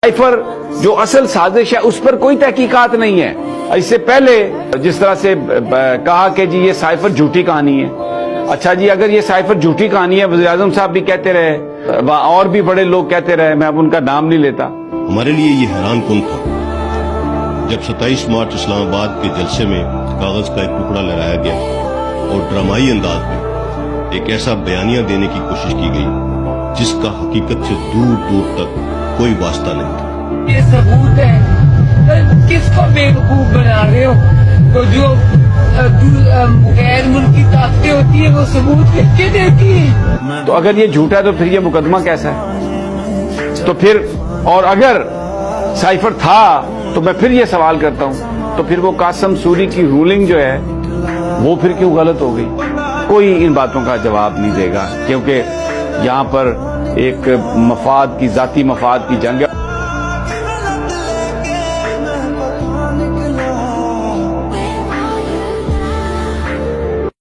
Cipher जो असल साजिश है उस पर कोई तहकीकात नहीं है। इससे पहले जिस तरह से कहा कि जी ये साइफर झूठी कहानी है, अच्छा जी अगर ये साइफर झूठी कहानी है, वज़ीर आज़म साहब भी कहते रहे और भी बड़े लोग कहते रहे, मैं अब उनका नाम नहीं लेता। हमारे लिए ये हैरान कौन था जब 27 मार्च इस्लामाबाद के जलसे में कागज का एक टुकड़ा लहराया गया और ड्रामाई अंदाज में एक ऐसा बयानिया देने की कोशिश की गई जिसका हकीकत से दूर दूर तक कोई वास्ता नहीं था। ये सबूत है, किसको बेवकूफ बना रहे हो? तो जो गैर मुल्की ताकतें होती है वो सबूत लिख के देती है। तो अगर ये झूठा है तो फिर ये मुकदमा कैसा है? तो फिर और अगर साइफर था तो मैं फिर ये सवाल करता हूं, तो फिर वो कासम सूरी की रूलिंग जो है वो फिर क्यों गलत हो गई? कोई इन बातों का जवाब नहीं देगा, क्योंकि यहां पर एक मफाद की, जाती मफाद की जंग है।